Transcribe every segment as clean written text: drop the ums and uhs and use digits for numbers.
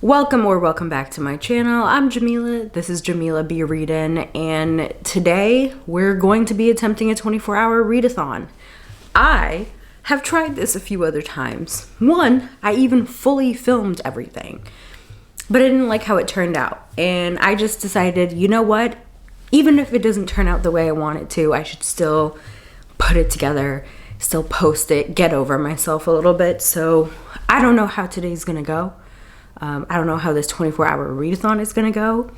Welcome back to my channel. I'm Jamila. This is JemilaBeReadin, and today we're going to be attempting a 24-hour readathon. I have tried this a few other times. One, I even fully filmed everything, but I didn't like how it turned out, and I just decided, you know what? Even if it doesn't turn out the way I want it to, I should still put it together, still post it, get over myself a little bit. So I don't know how today's gonna go. I don't know how this 24-hour readathon is gonna go,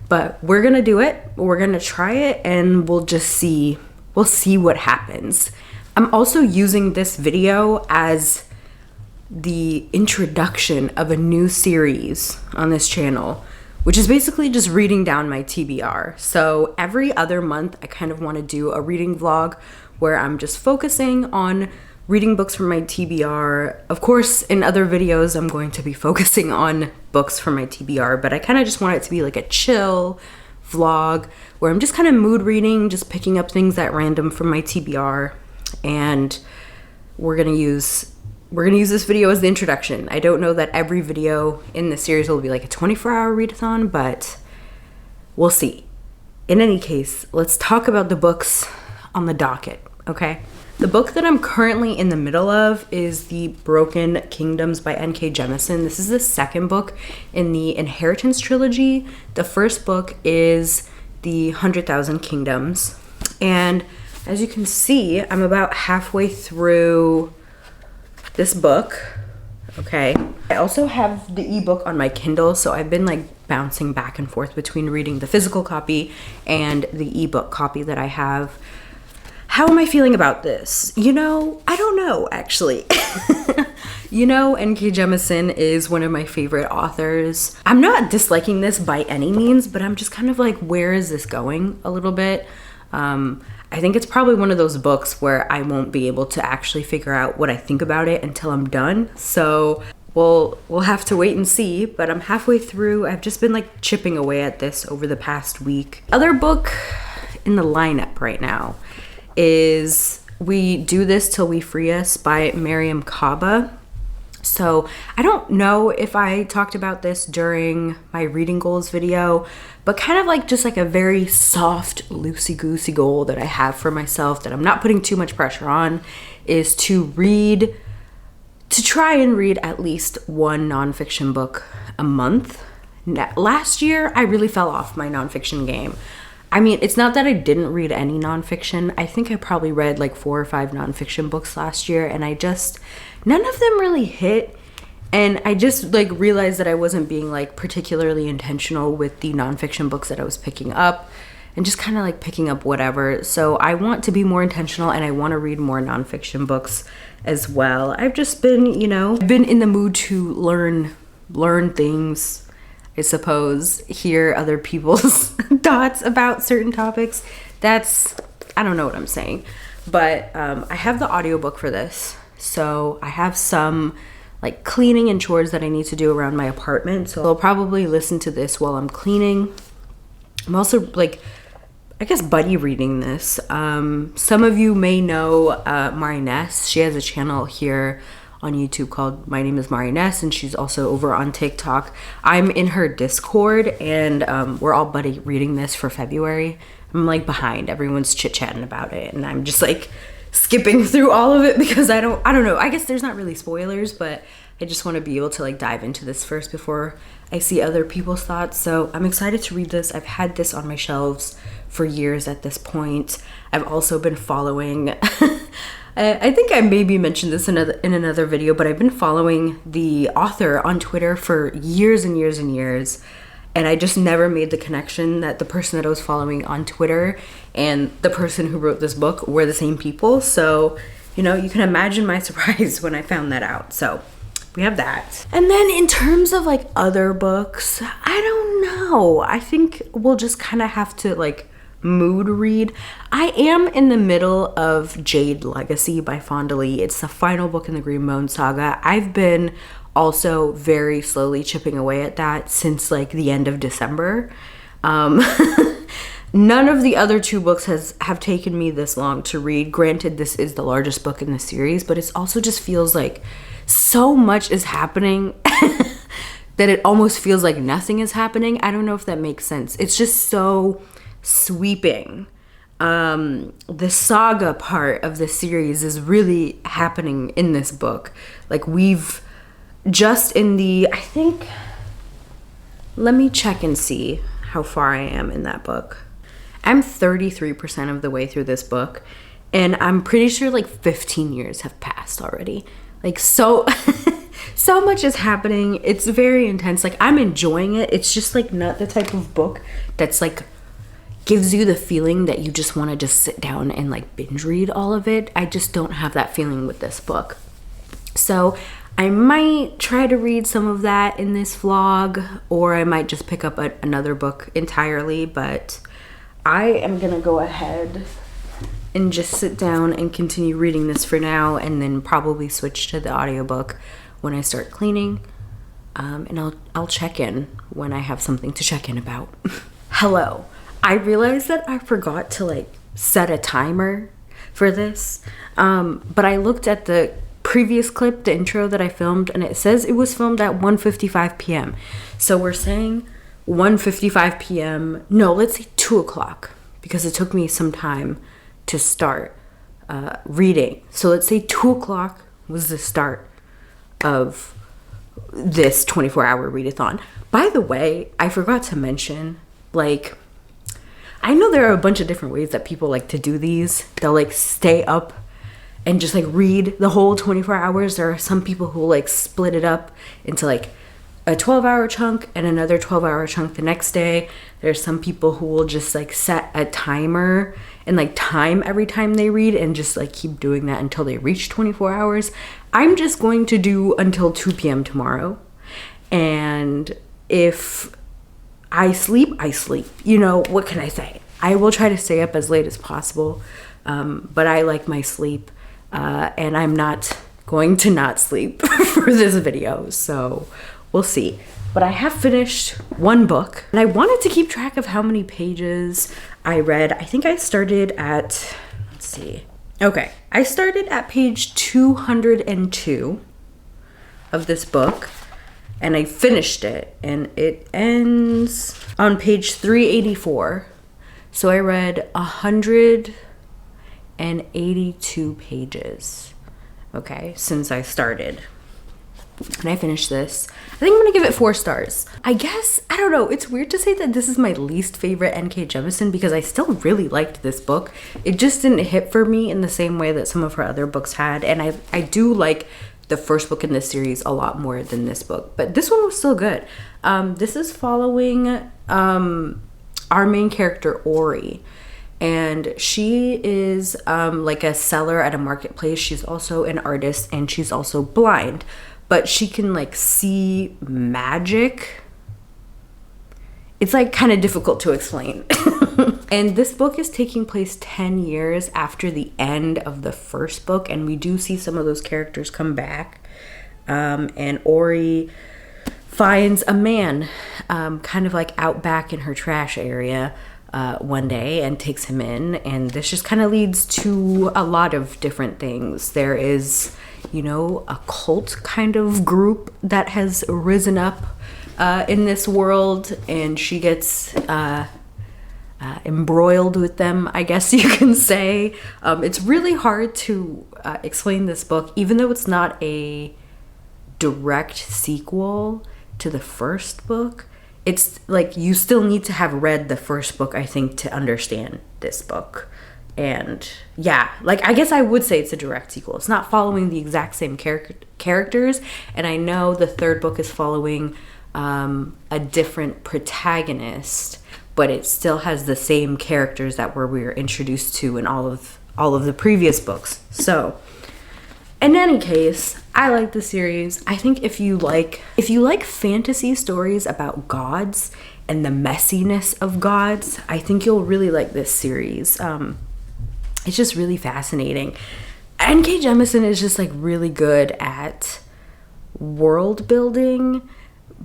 but we're gonna do it. We're gonna try it, and we'll see what happens. I'm also using this video as the introduction of a new series on this channel, which is basically just reading down my TBR. So every other month, I kind of want to do a reading vlog where I'm just focusing on reading books from my TBR. Of course, in other videos, I'm going to be focusing on books from my TBR, but I kind of just want it to be like a chill vlog where I'm just kind of mood reading, just picking up things at random from my TBR. And we're gonna use this video as the introduction. I don't know that every video in the series will be like a 24-hour readathon, but we'll see. In any case, let's talk about the books on the docket, okay? The book that I'm currently in the middle of is The Broken Kingdoms by N.K. Jemisin. This is the second book in the Inheritance trilogy. The first book is The 100,000 Kingdoms. And as you can see, I'm about halfway through this book, okay? I also have the ebook on my Kindle, so I've been like bouncing back and forth between reading the physical copy and the ebook copy that I have. How am I feeling about this? You know, I don't know, actually. You know, N.K. Jemisin is one of my favorite authors. I'm not disliking this by any means, but I'm just kind of like, where is this going a little bit? I think it's probably one of those books where I won't be able to actually figure out what I think about it until I'm done. So we'll have to wait and see, but I'm halfway through. I've just been like chipping away at this over the past week. Other book in the lineup right now is We Do This Till We Free Us by Mariam Kaba. So I don't know if I talked about this during my reading goals video, but kind of like just like a very soft, loosey-goosey goal that I have for myself that I'm not putting too much pressure on is to try and read at least one nonfiction book a month. Last year, I really fell off my nonfiction game. I mean, it's not that I didn't read any nonfiction. I think I probably read like 4 or 5 nonfiction books last year, and none of them really hit. And I just like realized that I wasn't being like particularly intentional with the nonfiction books that I was picking up and just kind of like picking up whatever. So I want to be more intentional, and I want to read more nonfiction books as well. I've just been, I've been in the mood to learn things, I suppose, hear other people's thoughts about certain topics. I don't know what I'm saying, but I have the audiobook for this. So I have some like cleaning and chores that I need to do around my apartment. So I'll probably listen to this while I'm cleaning. I'm also like, I guess, buddy reading this. Some of you may know Mari Ness. She has a channel here on YouTube called My Name is Mari Ness, and she's also over on TikTok. I'm in her Discord, and we're all buddy reading this for February. I'm like behind. Everyone's chit-chatting about it, and I'm just like skipping through all of it because I don't know. I guess there's not really spoilers, but I just want to be able to like dive into this first before I see other people's thoughts. So I'm excited to read this. I've had this on my shelves for years at this point. I've also been following I think I maybe mentioned this in another video, but I've been following the author on Twitter for years and years and years, and I just never made the connection that the person that I was following on Twitter and the person who wrote this book were the same people. So, you can imagine my surprise when I found that out. So we have that. And then in terms of like other books, I don't know. I think we'll just kind of have to like mood read. I am in the middle of Jade Legacy by Fonda Lee. It's the final book in the Green Moon saga. I've been also very slowly chipping away at that since like the end of December. None of the other 2 books have taken me this long to read. Granted, this is the largest book in the series, but it also just feels like so much is happening that it almost feels like nothing is happening. I don't know if that makes sense. It's just so sweeping. The saga part of the series is really happening in this book. Like, we've just in the, I think, let me check and see how far I am in that book. I'm 33% of the way through this book, and I'm pretty sure like 15 years have passed already. Like, so so much is happening. It's very intense. Like, I'm enjoying it. It's just like not the type of book that's like gives you the feeling that you just want to just sit down and like binge read all of it. I just don't have that feeling with this book. So I might try to read some of that in this vlog, or I might just pick up another book entirely, but I am gonna go ahead and just sit down and continue reading this for now, and then probably switch to the audiobook when I start cleaning. And I'll check in when I have something to check in about. Hello. I realized that I forgot to like set a timer for this, but I looked at the previous clip, the intro that I filmed, and it says it was filmed at 1:55 p.m. So we're saying 1:55 p.m. No, let's say 2 o'clock, because it took me some time to start reading. So let's say 2 o'clock was the start of this 24-hour readathon. By the way, I forgot to mention, like, I know there are a bunch of different ways that people like to do these. They'll like stay up and just like read the whole 24 hours. There are some people who like split it up into like a 12-hour chunk and another 12-hour chunk the next day. There's some people who will just like set a timer and like time every time they read and just like keep doing that until they reach 24 hours. I'm just going to do until 2 p.m. tomorrow. And if I sleep, I sleep. You know, what can I say? I will try to stay up as late as possible, but I like my sleep, and I'm not going to not sleep for this video, so we'll see. But I have finished one book, and I wanted to keep track of how many pages I read. I think I started at, let's see. Okay, I started at page 202 of this book, and I finished it, and it ends on page 384. So I read 182 pages, okay, since I started. And I finished this. I think I'm gonna give it 4 stars. I guess, I don't know, it's weird to say that this is my least favorite N.K. Jemisin, because I still really liked this book. It just didn't hit for me in the same way that some of her other books had, and I do like the first book in this series a lot more than this book, but this one was still good. This is following our main character, Ori, and she is like a seller at a marketplace. She's also an artist, and she's also blind, but she can like see magic. It's like kind of difficult to explain. And this book is taking place 10 years after the end of the first book, and we do see some of those characters come back. And Ori finds a man kind of like out back in her trash area one day and takes him in, and this just kind of leads to a lot of different things. There is, you know, a cult kind of group that has risen up in this world, and she gets embroiled with them, I guess you can say. It's really hard to explain this book, even though it's not a direct sequel to the first book. It's like you still need to have read the first book, I think, to understand this book. And yeah, like, I guess I would say it's a direct sequel. It's not following the exact same characters, and I know the third book is following a different protagonist, but it still has the same characters that we were introduced to in all of the previous books. So in any case, I like the series. I think if you like fantasy stories about gods and the messiness of gods, I think you'll really like this series. It's just really fascinating. N.K. Jemisin is just like really good at world building,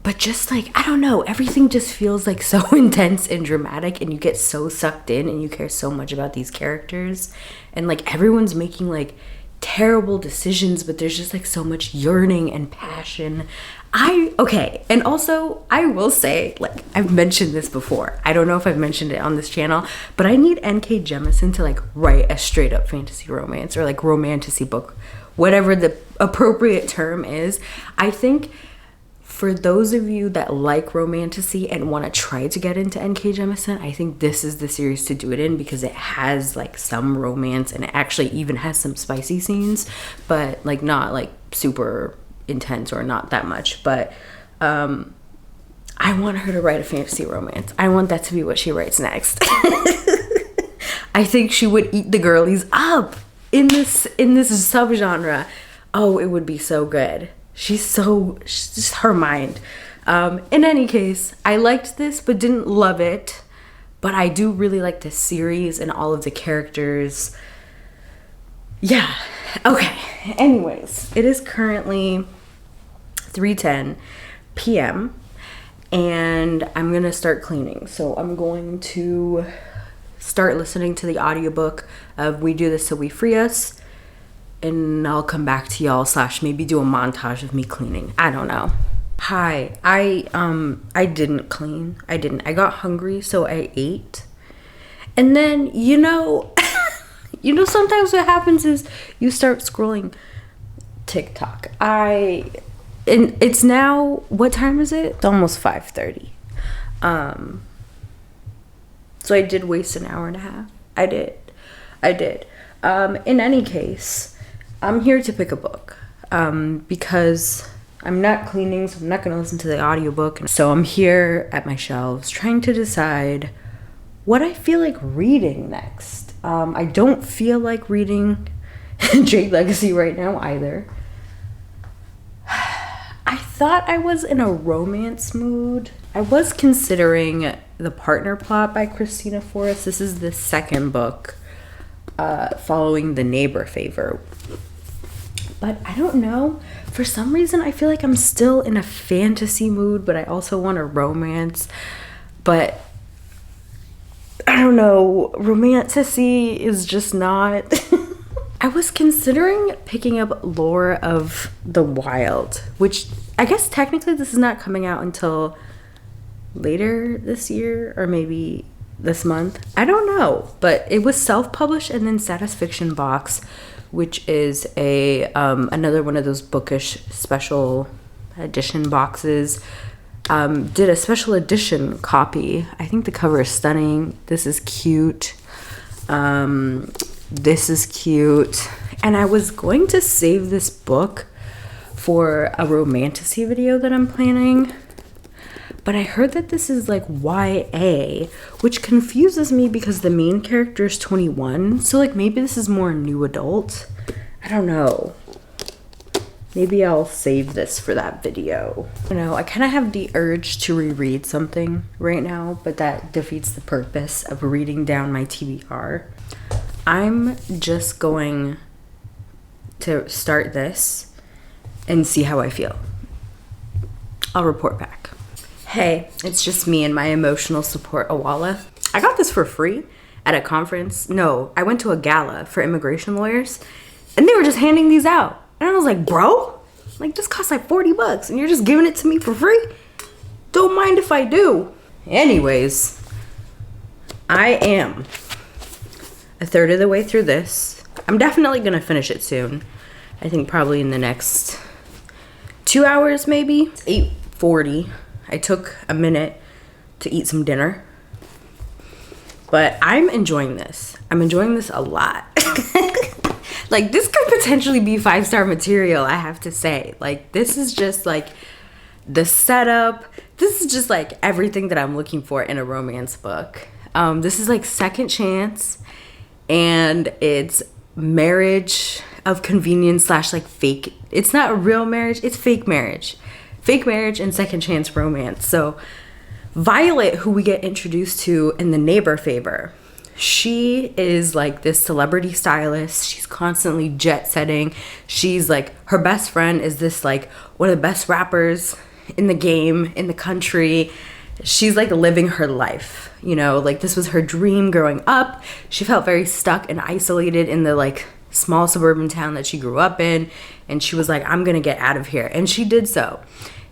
but just like, I don't know, everything just feels like so intense and dramatic, and you get so sucked in and you care so much about these characters, and like everyone's making like terrible decisions, but there's just like so much yearning and passion. Okay, and also I will say, like, I've mentioned this before. I don't know if I've mentioned it on this channel, but I need N.K. Jemisin to like write a straight up fantasy romance or like romantasy book, whatever the appropriate term is. I think for those of you that like romantasy and want to try to get into N.K. Jemisin, I think this is the series to do it in, because it has like some romance and it actually even has some spicy scenes, but like not like super intense or not that much. But I want her to write a fantasy romance. I want that to be what she writes next. I think she would eat the girlies up in this subgenre. Oh, it would be so good. She's just her mind. In any case, I liked this but didn't love it, but I do really like this series and all of the characters. Yeah. Okay. Anyways, it is currently 3:10 p.m. and I'm gonna start cleaning. So I'm going to start listening to the audiobook of We Do This So We Free Us, and I'll come back to y'all / maybe do a montage of me cleaning. I don't know. Hi. I didn't clean. I got hungry, so I ate. And then, sometimes what happens is you start scrolling TikTok. And it's now, what time is it? It's almost 5:30. So I did waste an hour and a half. I did. In any case, I'm here to pick a book. Because I'm not cleaning, so I'm not going to listen to the audiobook. So I'm here at my shelves trying to decide what I feel like reading next. I don't feel like reading Jade Legacy right now either. I thought I was in a romance mood. I was considering The Partner Plot by Christina Forrest. This is the second book following The Neighbor Favor. But I don't know. For some reason, I feel like I'm still in a fantasy mood, but I also want a romance. But I don't know. Romantasy is just not... I was considering picking up Lore of the Wild, which I guess technically this is not coming out until later this year or maybe this month. I don't know, but it was self-published, and then Satis Fiction Box, which is another one of those bookish special edition boxes, did a special edition copy. I think the cover is stunning. This is cute. This is cute. And I was going to save this book for a romantasy video that I'm planning, but I heard that this is like YA, which confuses me because the main character is 21. So like maybe this is more new adult. I don't know. Maybe I'll save this for that video. I kind of have the urge to reread something right now, but that defeats the purpose of reading down my TBR. I'm just going to start this and see how I feel. I'll report back. Hey, it's just me and my emotional support, Awala. I got this for free at a conference. No, I went to a gala for immigration lawyers, and they were just handing these out. And I was like, bro, like this costs like $40 and you're just giving it to me for free? Don't mind if I do. Anyways, I am a third of the way through this. I'm definitely gonna finish it soon. I think probably in the next 2 hours maybe. It's 8:40. I took a minute to eat some dinner. But I'm enjoying this. I'm enjoying this a lot. Like this could potentially be 5-star material, I have to say. Like this is just like the setup. This is just like everything that I'm looking for in a romance book. This is like second chance. And it's marriage of convenience / like fake. It's not a real marriage. It's fake marriage. Fake marriage and second chance romance. So Violet, who we get introduced to in The Neighbor Favor, she is like this celebrity stylist. She's constantly jet setting. She's like, her best friend is this like one of the best rappers in the game, in the country. She's like living her life, like this was her dream growing up. She felt very stuck and isolated in the like small suburban town that she grew up in. And she was like, I'm going to get out of here. And she did so.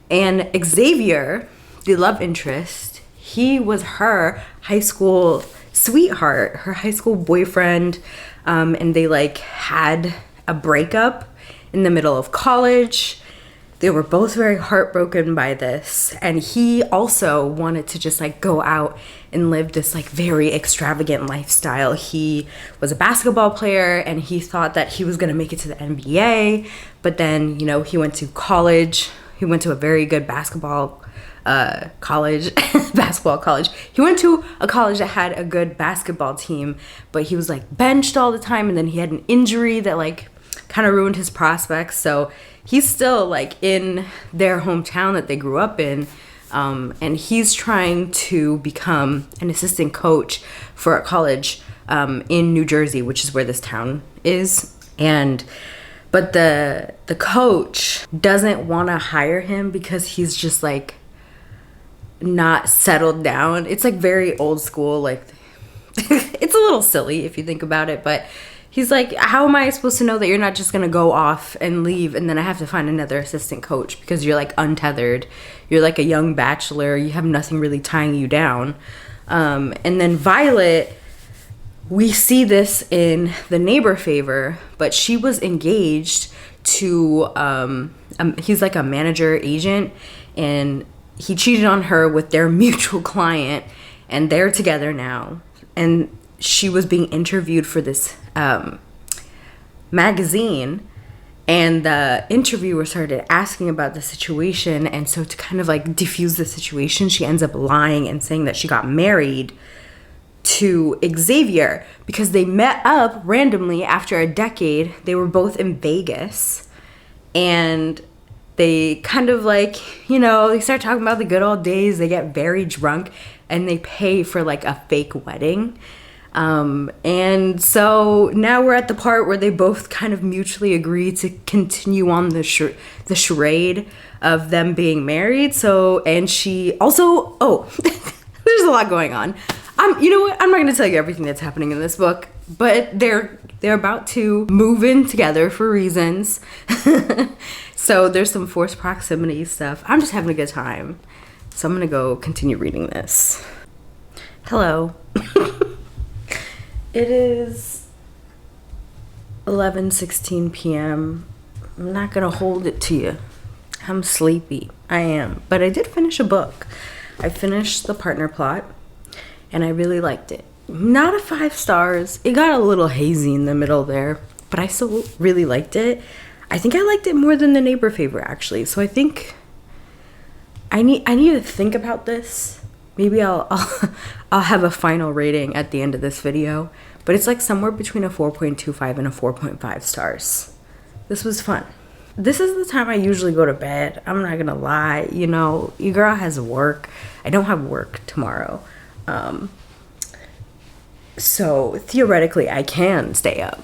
And Xavier, the love interest, he was her high school sweetheart, her high school boyfriend, and they like had a breakup in the middle of college. They were both very heartbroken by this, and he also wanted to just like go out and live this like very extravagant lifestyle. He was a basketball player and he thought that he was going to make it to the NBA, but then, you know, he went to college. He went to a very good basketball college. He went to a college that had a good basketball team, but he was like benched all the time, and then he had an injury that like kind of ruined his prospects. So he's still like in their hometown that they grew up in, and he's trying to become an assistant coach for a college in New Jersey, which is where this town is. But the coach doesn't want to hire him because he's just like not settled down. It's like very old school, like it's a little silly if you think about it, but he's like, how am I supposed to know that you're not just gonna go off and leave and then I have to find another assistant coach because you're like untethered, you're like a young bachelor, you have nothing really tying you down. And then Violet, we see this in The Neighbor Favor, but she was engaged to he's like a manager agent, and he cheated on her with their mutual client, and they're together now. And she was being interviewed for this magazine, and the interviewer started asking about the situation, and so to kind of like diffuse the situation, she ends up lying and saying that she got married to Xavier because they met up randomly after a decade. They were both in Vegas, and they kind of like, you know, they start talking about the good old days. They get very drunk and they pay for like a fake wedding. And so now we're at the part where they both kind of mutually agree to continue on the charade of them being married. So, and she also, there's a lot going on. You know what? I'm not going to tell you everything that's happening in this book, but they're about to move in together for reasons. So there's some forced proximity stuff. I'm just having a good time. So I'm going to go continue reading this. Hello. It is 11:16 p.m. I'm not going to hold it to you. I'm sleepy. I am. But I did finish a book. I finished The Partner Plot, and I really liked it. Not a 5 stars. It got a little hazy in the middle there, but I still really liked it. I think I liked it more than The Neighbor Favor, actually. So I think I need to think about this. Maybe I'll have a final rating at the end of this video, but it's like somewhere between a 4.25 and a 4.5 stars. This was fun. This is the time I usually go to bed. I'm not gonna lie. You know, your girl has work. I don't have work tomorrow. So theoretically I can stay up.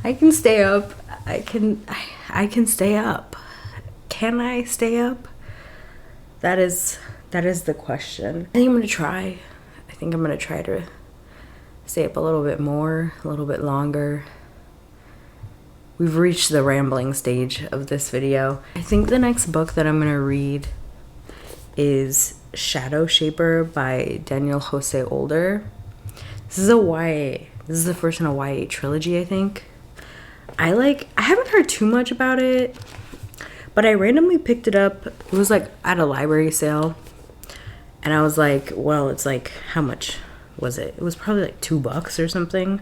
I can stay up. I can stay up. Can I stay up? That is the question. I think I'm gonna try. I think I'm gonna try to stay up a little bit more, a little bit longer. We've reached the rambling stage of this video. I think the next book that I'm gonna read is Shadow Shaper by Daniel Jose Older. This is a YA. This is the first in a YA trilogy, I think. I haven't heard too much about it, but I randomly picked it up. It was like at a library sale, and I was like, well, it's like, how much was it? It was probably like $2 or something.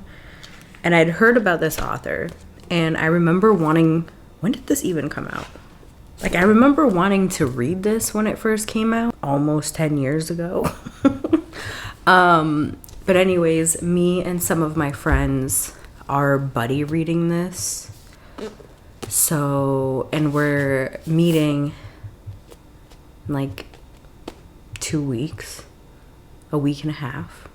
And I'd heard about this author, and I remember wanting, when did this even come out? Like, I remember wanting to read this when it first came out, almost 10 years ago. But anyways, me and some of my friends are buddy reading this. So, and we're meeting in like 2 weeks, a week and a half.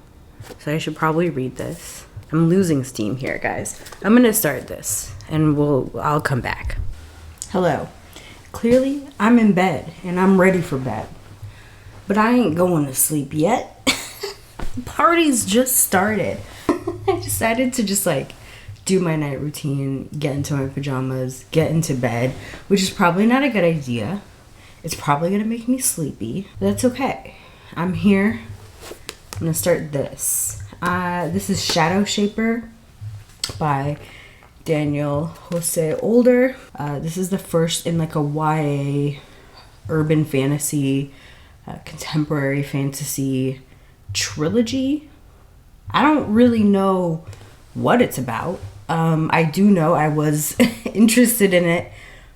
So I should probably read this. I'm losing steam here, guys. I'm gonna start this and I'll come back. Hello. Clearly, I'm in bed and I'm ready for bed. But I ain't going to sleep yet. The party's just started. I decided to just like do my night routine, get into my pajamas, get into bed, which is probably not a good idea. It's probably gonna make me sleepy. But that's okay. I'm here. I'm gonna start this. This is Shadow Shaper by Daniel Jose Older. This is the first in like a YA urban fantasy, contemporary fantasy trilogy. I don't really know what it's about. I do know I was interested in it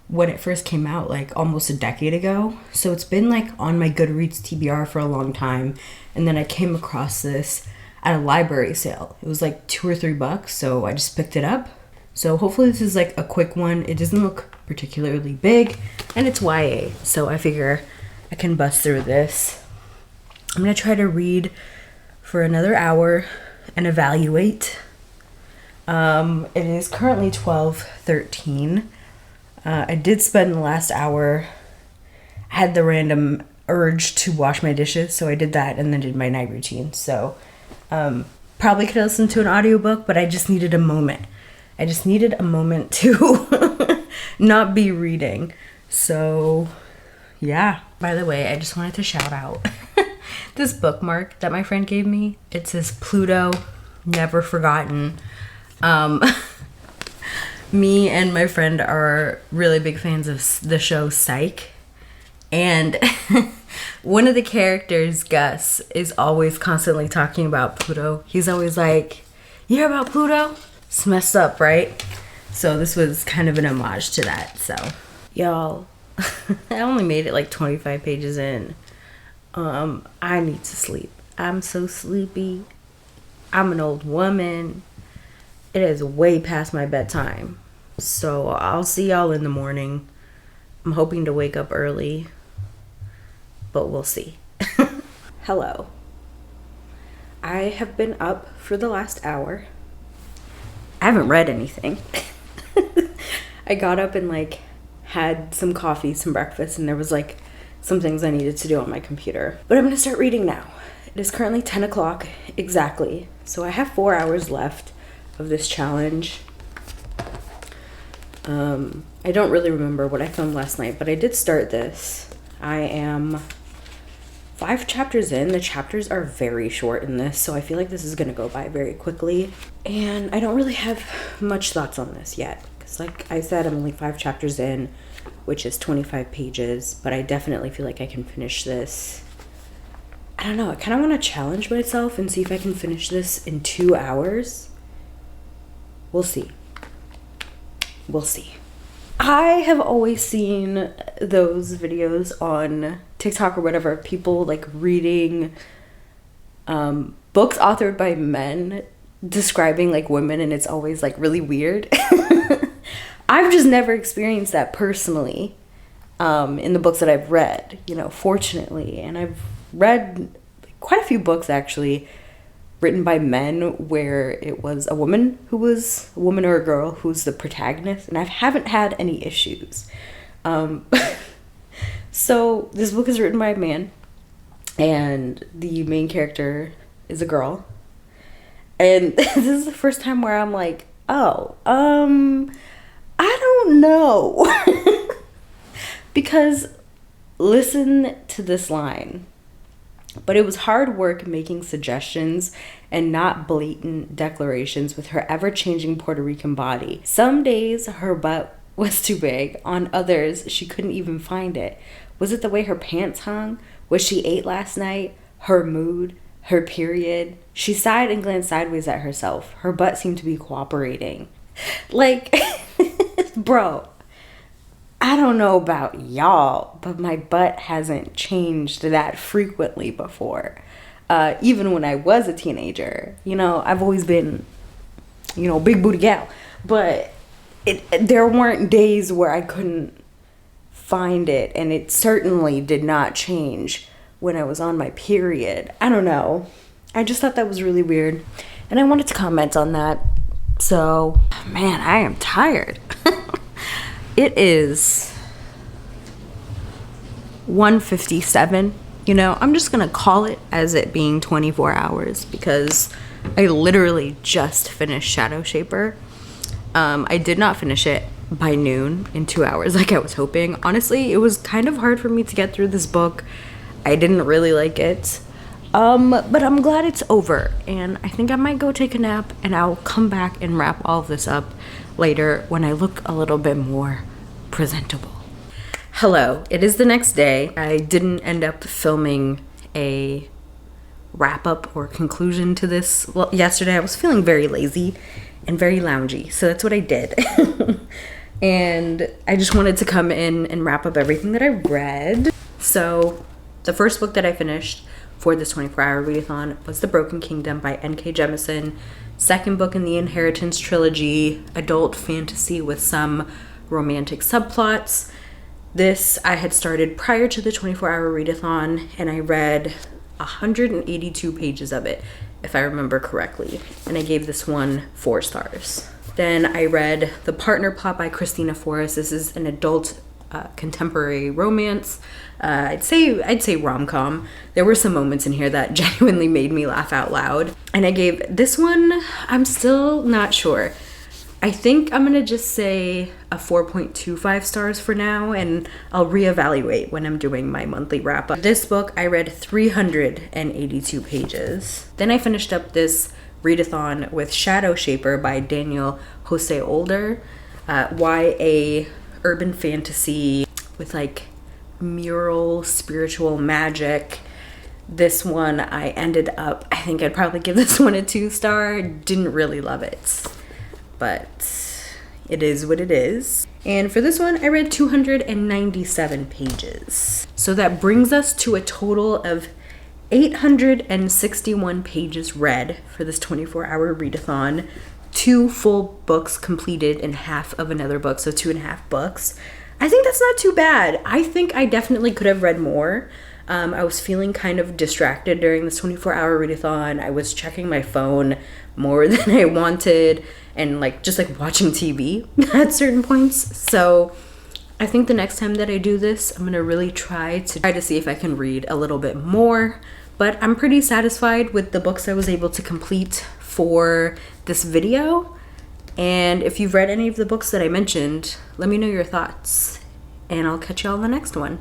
when it first came out, like almost a decade ago. So it's been like on my Goodreads TBR for a long time. And then I came across this at a library sale. It was like $2 or $3, so I just picked it up. So hopefully this is like a quick one. It doesn't look particularly big, and it's YA, so I figure I can bust through this. I'm gonna try to read for another hour and evaluate. It is currently 12:13. I did spend the last hour, I had the random urge to wash my dishes, so I did that and then did my night routine. So probably could have listened to an audiobook, but I just needed a moment. I just needed a moment to not be reading. So yeah. By the way, I just wanted to shout out this bookmark that my friend gave me. It says Pluto, never forgotten. Me and my friend are really big fans of the show Psych. And one of the characters, Gus, is always constantly talking about Pluto. He's always like, you hear about Pluto? It's messed up, right? So this was kind of an homage to that. So, y'all, I only made it like 25 pages in. I need to sleep. I'm so sleepy. I'm an old woman. It is way past my bedtime. So I'll see y'all in the morning. I'm hoping to wake up early, but we'll see. Hello. I have been up for the last hour. I haven't read anything. I got up and like had some coffee, some breakfast, and there was like some things I needed to do on my computer. But I'm gonna start reading now. It is currently 10 o'clock exactly. So I have 4 hours left of this challenge. I don't really remember what I filmed last night, but I did start this. I am 5 chapters in. The chapters are very short in this, so I feel like this is gonna go by very quickly. And I don't really have much thoughts on this yet, because like I said, I'm only 5 chapters in, which is 25 pages, but I definitely feel like I can finish this. I don't know, I kind of want to challenge myself and see if I can finish this in 2 hours. We'll see. We'll see. I have always seen those videos on TikTok or whatever, people like reading books authored by men describing like women, and it's always like really weird. I've just never experienced that personally in the books that I've read, you know, fortunately. And I've read quite a few books actually written by men where it was a woman or a girl who's the protagonist, and I haven't had any issues. So this book is written by a man, and the main character is a girl. And this is the first time where I'm like, oh, I don't know. Because listen to this line. But it was hard work making suggestions and not blatant declarations with her ever-changing Puerto Rican body. Some days her butt was too big. On others, she couldn't even find it. Was it the way her pants hung? What she ate last night? Her mood? Her period? She sighed and glanced sideways at herself. Her butt seemed to be cooperating. Like, bro, I don't know about y'all, but my butt hasn't changed that frequently before. Even when I was a teenager, you know, I've always been, you know, big booty gal, but there weren't days where I couldn't find it, and it certainly did not change when I was on my period. I don't know. I just thought that was really weird, and I wanted to comment on that. So, man, I am tired. It is 1:57. You know, I'm just gonna call it as it being 24 hours because I literally just finished Shadow Shaper. I did not finish it by noon in 2 hours like I was hoping. Honestly, it was kind of hard for me to get through this book. I didn't really like it. But I'm glad it's over, and I think I might go take a nap, and I'll come back and wrap all of this up later when I look a little bit more presentable. Hello, it is the next day. I didn't end up filming a wrap up or conclusion to this. Well, yesterday I was feeling very lazy and very loungy, so that's what I did. And I just wanted to come in and wrap up everything that I read. So the first book that I finished for this 24-hour readathon was The Broken Kingdom by N.K. Jemisin. Second book in the Inheritance trilogy, adult fantasy with some romantic subplots. This I had started prior to the 24-hour readathon, and I read 182 pages of it, if I remember correctly, and I gave this one 4 stars. Then I read The Partner Plot by Christina Forrest. This is an adult contemporary romance. I'd say rom-com. There were some moments in here that genuinely made me laugh out loud. And I gave this one, I'm still not sure. I think I'm gonna just say a 4.25 stars for now, and I'll reevaluate when I'm doing my monthly wrap-up. This book, I read 382 pages. Then I finished up this readathon with Shadow Shaper by Daniel Jose Older. YA urban fantasy with like mural spiritual magic. This one I ended up, I think I'd probably give this one a 2-star. Didn't really love it, but it is what it is. And for this one I read 297 pages. So that brings us to a total of 861 pages read for this 24-hour readathon. 2 full books completed and half of another book, so 2.5 books. I think that's not too bad. I think I definitely could have read more. I was feeling kind of distracted during this 24-hour readathon. I was checking my phone more than I wanted, and just watching TV at certain points. So I think the next time that I do this, I'm gonna really try to see if I can read a little bit more. But I'm pretty satisfied with the books I was able to complete for this video. And if you've read any of the books that I mentioned, let me know your thoughts, and I'll catch you all in the next one.